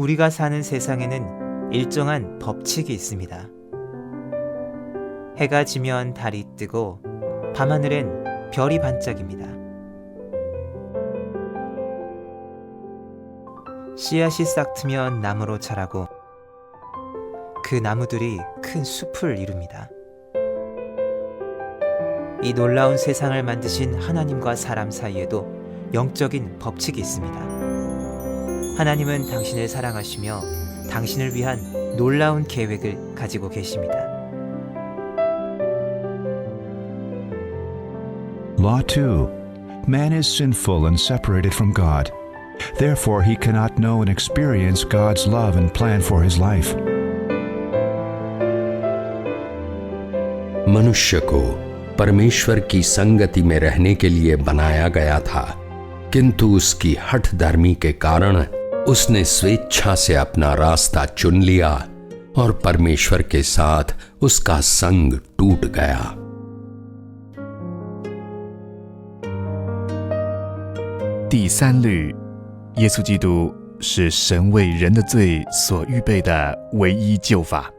우리가 사는 세상에는 일정한 법칙이 있습니다. 해가 지면 달이 뜨고 밤하늘엔 별이 반짝입니다. 씨앗이 싹 트면 나무로 자라고 그 나무들이 큰 숲을 이룹니다. 이 놀라운 세상을 만드신 하나님과 사람 사이에도 영적인 법칙이 있습니다. 하나님은 당신을 사랑하시며 당신을 위한 놀라운 계획을 가지고 계십니다. Law 2. Man is sinful and separated from God. Therefore, he cannot know and experience God's love and plan for his life. मनुष्य को परमेश्वर की संगति में रहने के लिए बनाया गया था, किंतु उसकी हठधर्मी के कारण उसने स्वेच्छा से अपना रास्ता चुन लिया और परमेश्वर के साथ उसका संग टूट गया। 第三律，耶稣基督是神为人的罪所预备的唯一救法。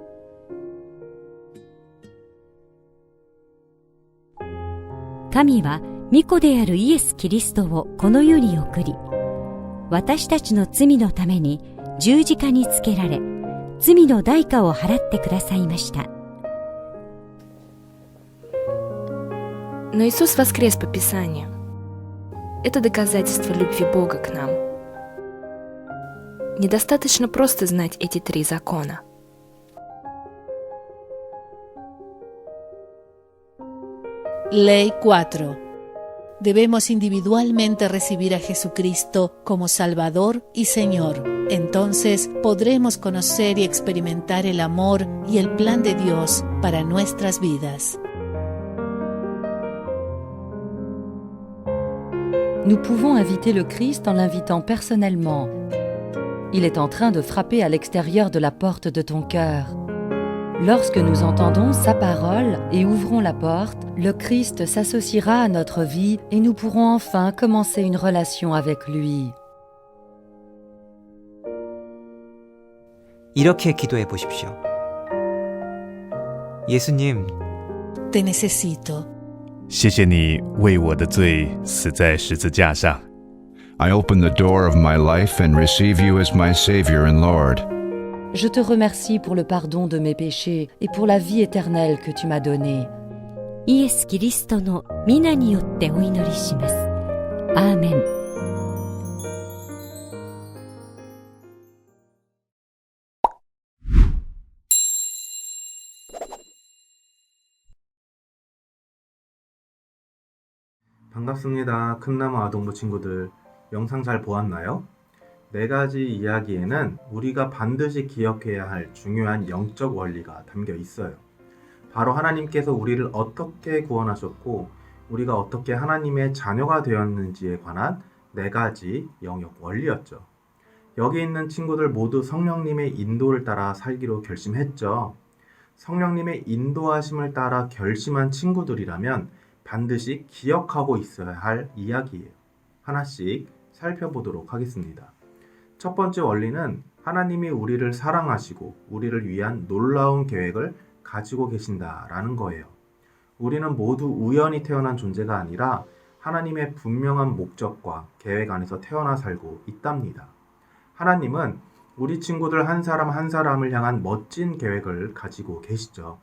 神は御子であるイエス・キリストをこの世に送り、私たちの罪のために十字架につけられ、罪の代価を払ってくださいました。Но Иисус воскрес по Писанию. Это доказательство любви Бога к нам. Недостаточно просто знать эти 3 закона. Ley 4. Debemos individualmente recibir a Jesucristo como Salvador y Señor. Entonces podremos conocer y experimentar el amor y el plan de Dios para nuestras vidas. Nous pouvons inviter le Christ en l'invitant personnellement. Il est en train de frapper à l'extérieur de la porte de ton cœur. Lorsque nous entendons sa parole et ouvrons la porte, le Christ s'associera à notre vie et nous pourrons enfin commencer une relation avec lui. 이렇게 기도해 보십시오. 예수님, Te necesito. 谢谢你为我的罪死在十字架上。 I open the door of my life and receive you as my Savior and Lord. Je te remercie pour le pardon de mes péchés et pour la vie éternelle que tu m'as donnée. イエス・キリストの皆によってお祈りします。アーメン。반갑습니다. 큰나무 아동부 친구들, 영상 잘 보았나요? 4가지 이야기에는 우리가 반드시 기억해야 할 중요한 영적 원리가 담겨 있어요. 바로 하나님께서 우리를 어떻게 구원하셨고 우리가 어떻게 하나님의 자녀가 되었는지에 관한 4가지 영역 원리였죠. 여기 있는 친구들 모두 성령님의 인도를 따라 살기로 결심했죠. 성령님의 인도하심을 따라 결심한 친구들이라면 반드시 기억하고 있어야 할 이야기예요. 하나씩 살펴보도록 하겠습니다. 첫 번째 원리는 하나님이 우리를 사랑하시고 우리를 위한 놀라운 계획을 가지고 계신다라는 거예요. 우리는 모두 우연히 태어난 존재가 아니라 하나님의 분명한 목적과 계획 안에서 태어나 살고 있답니다. 하나님은 우리 친구들 한 사람 한 사람을 향한 멋진 계획을 가지고 계시죠.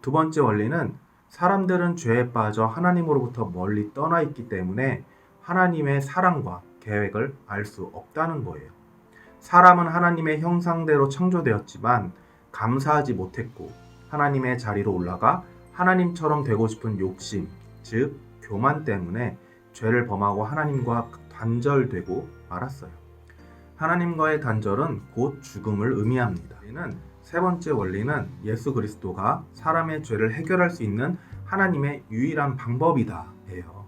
두 번째 원리는 사람들은 죄에 빠져 하나님으로부터 멀리 떠나 있기 때문에 하나님의 사랑과 계획을 알 수 없다는 거예요. 사람은 하나님의 형상대로 창조되었지만 감사하지 못했고 하나님의 자리로 올라가 하나님처럼 되고 싶은 욕심, 즉 교만 때문에 죄를 범하고 하나님과 단절되고 말았어요. 하나님과의 단절은 곧 죽음을 의미합니다. 세 번째 원리는 예수 그리스도가 사람의 죄를 해결할 수 있는 하나님의 유일한 방법이다 예요.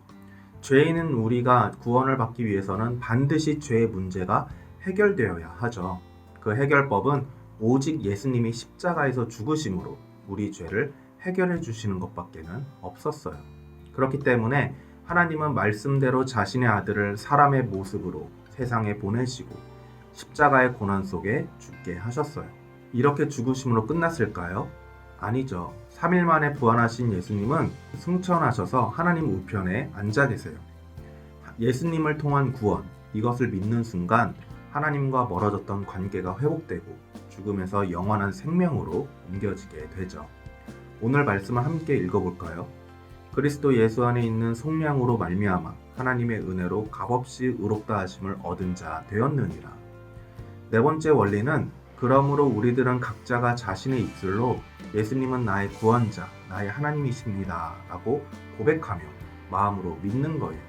죄인은 우리가 구원을 받기 위해서는 반드시 죄의 문제가 해결되어야 하죠. 그 해결법은 오직 예수님이 십자가에서 죽으심으로 우리 죄를 해결해 주시는 것밖에는 없었어요. 그렇기 때문에 하나님은 말씀대로 자신의 아들을 사람의 모습으로 세상에 보내시고 십자가의 고난 속에 죽게 하셨어요. 이렇게 죽으심으로 끝났을까요? 아니죠. 3일 만에 부활하신 예수님은 승천하셔서 하나님 우편에 앉아 계세요. 예수님을 통한 구원, 이것을 믿는 순간 하나님과 멀어졌던 관계가 회복되고 죽음에서 영원한 생명으로 옮겨지게 되죠. 오늘 말씀을 함께 읽어볼까요? 그리스도 예수 안에 있는 속량으로 말미암아 하나님의 은혜로 값없이 의롭다 하심을 얻은 자 되었느니라. 네 번째 원리는 그러므로 우리들은 각자가 자신의 입술로 예수님은 나의 구원자, 나의 하나님이십니다 라고 고백하며 마음으로 믿는 거예요.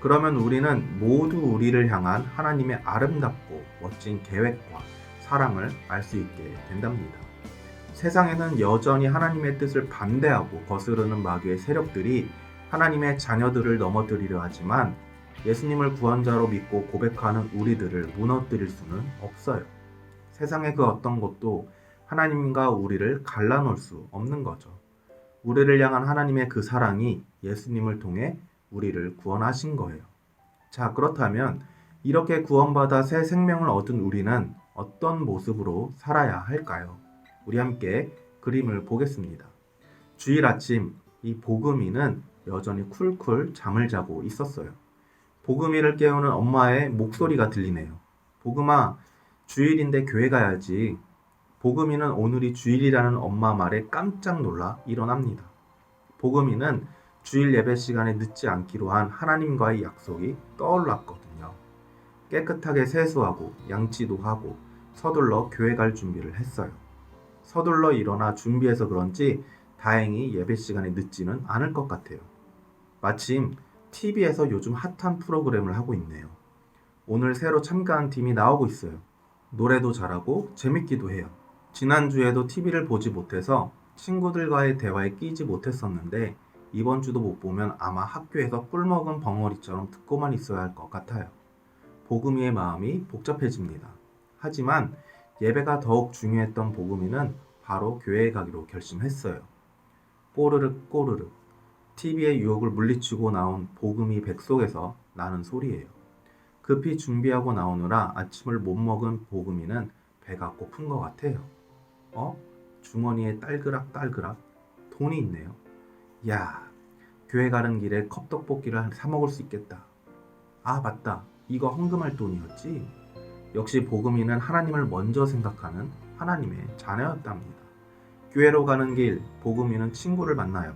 그러면 우리는 모두 우리를 향한 하나님의 아름답고 멋진 계획과 사랑을 알 수 있게 된답니다. 세상에는 여전히 하나님의 뜻을 반대하고 거스르는 마귀의 세력들이 하나님의 자녀들을 넘어뜨리려 하지만 예수님을 구원자로 믿고 고백하는 우리들을 무너뜨릴 수는 없어요. 세상의 그 어떤 것도 하나님과 우리를 갈라놓을 수 없는 거죠. 우리를 향한 하나님의 그 사랑이 예수님을 통해 우리를 구원하신 거예요. 자, 그렇다면 이렇게 구원받아 새 생명을 얻은 우리는 어떤 모습으로 살아야 할까요? 우리 함께 그림을 보겠습니다. 주일 아침 이 복음이는 여전히 쿨쿨 잠을 자고 있었어요. 복음이를 깨우는 엄마의 목소리가 들리네요. 복음아, 주일인데 교회 가야지. 복음이는 오늘이 주일이라는 엄마 말에 깜짝 놀라 일어납니다. 복음이는 주일 예배 시간에 늦지 않기로 한 하나님과의 약속이 떠올랐거든요. 깨끗하게 세수하고 양치도 하고 서둘러 교회 갈 준비를 했어요. 서둘러 일어나 준비해서 그런지 다행히 예배 시간에 늦지는 않을 것 같아요. 마침 TV에서 요즘 핫한 프로그램을 하고 있네요. 오늘 새로 참가한 팀이 나오고 있어요. 노래도 잘하고 재밌기도 해요. 지난주에도 TV를 보지 못해서 친구들과의 대화에 끼지 못했었는데 이번 주도 못 보면 아마 학교에서 꿀먹은 벙어리처럼 듣고만 있어야 할 것 같아요. 복음이의 마음이 복잡해집니다. 하지만 예배가 더욱 중요했던 복음이는 바로 교회에 가기로 결심했어요. 꼬르륵 꼬르륵 TV의 유혹을 물리치고 나온 복음이 뱃속에서 나는 소리예요. 급히 준비하고 나오느라 아침을 못 먹은 복음이는 배가 고픈 것 같아요. 주머니에 딸그락딸그락 돈이 있네요. 야, 교회 가는 길에 컵떡볶이를 사 먹을 수 있겠다. 아, 맞다. 이거 헌금할 돈이었지? 역시 복음이는 하나님을 먼저 생각하는 하나님의 자녀였답니다. 교회로 가는 길, 복음이는 친구를 만나요.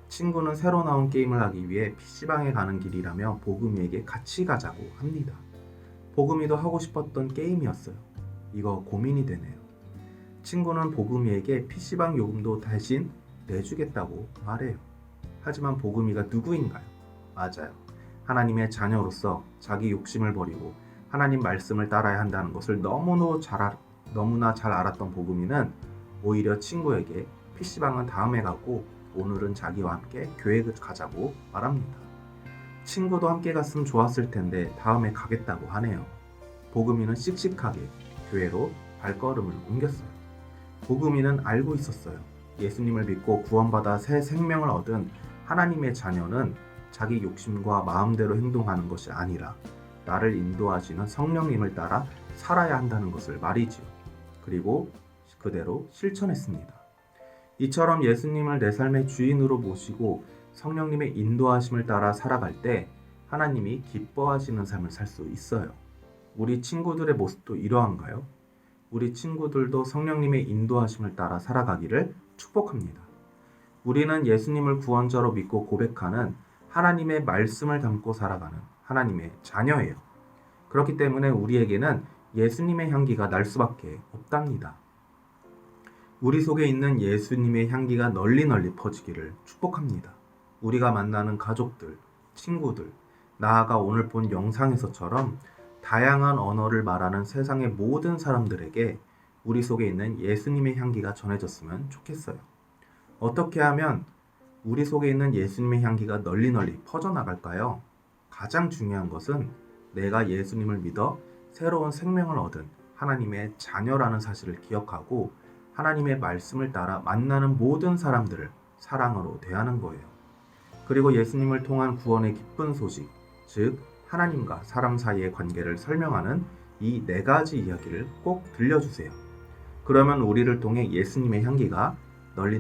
친구는 새로 나온 게임을 하기 위해 PC방에 가는 길이라며 복음이에게 같이 가자고 합니다. 복음이도 하고 싶었던 게임이었어요. 이거 고민이 되네요. 친구는 복음이에게 PC방 요금도 대신 내주겠다고 말해요. 하지만 복음이가 누구인가요? 맞아요. 하나님의 자녀로서 자기 욕심을 버리고 하나님 말씀을 따라야 한다는 것을 너무나 잘 알았던 복음이는 오히려 친구에게 PC방은 다음에 가고 오늘은 자기와 함께 교회 가자고 말합니다. 친구도 함께 갔으면 좋았을 텐데 다음에 가겠다고 하네요. 복음이는 씩씩하게 교회로 발걸음을 옮겼어요. 복음이는 알고 있었어요. 예수님을 믿고 구원받아 새 생명을 얻은 하나님의 자녀는 자기 욕심과 마음대로 행동하는 것이 아니라 나를 인도하시는 성령님을 따라 살아야 한다는 것을 말이지요. 그리고 그대로 실천했습니다. 이처럼 예수님을 내 삶의 주인으로 모시고 성령님의 인도하심을 따라 살아갈 때 하나님이 기뻐하시는 삶을 살 수 있어요. 우리 친구들의 모습도 이러한가요? 우리 친구들도 성령님의 인도하심을 따라 살아가기를 축복합니다. 우리는 예수님을 구원자로 믿고 고백하는 하나님의 말씀을 담고 살아가는 하나님의 자녀예요. 그렇기 때문에 우리에게는 예수님의 향기가 날 수밖에 없답니다. 우리 속에 있는 예수님의 향기가 널리 퍼지기를 축복합니다. 우리가 만나는 가족들, 친구들, 나아가 오늘 본 영상에서처럼 다양한 언어를 말하는 세상의 모든 사람들에게 우리 속에 있는 예수님의 향기가 전해졌으면 좋겠어요. 어떻게 하면 우리 속에 있는 예수님의 향기가 널리 퍼져나갈까요? 가장 중요한 것은 내가 예수님을 믿어 새로운 생명을 얻은 하나님의 자녀라는 사실을 기억하고 하나님의 말씀을 따라 만나는 모든 사람들을 사랑으로 대하는 거예요. 그리고 예수님을 통한 구원의 기쁜 소식, 즉 하나님과 사람 사이의 관계를 설명하는 이 4가지 이야기를 꼭 들려주세요. 그러면 우리를 통해 예수님의 향기가 널리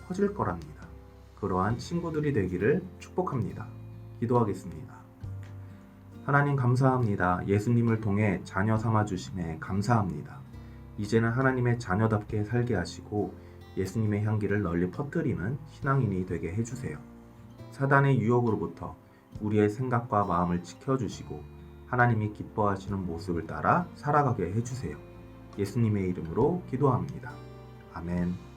퍼질 거랍니다. 그러한 친구들이 되기를 축복합니다. 기도하겠습니다. 하나님 감사합니다. 예수님을 통해 자녀 삼아주심에 감사합니다. 이제는 하나님의 자녀답게 살게 하시고 예수님의 향기를 널리 퍼뜨리는 신앙인이 되게 해주세요. 사단의 유혹으로부터 우리의 생각과 마음을 지켜주시고 하나님이 기뻐하시는 모습을 따라 살아가게 해주세요. 예수님의 이름으로 기도합니다. 아멘.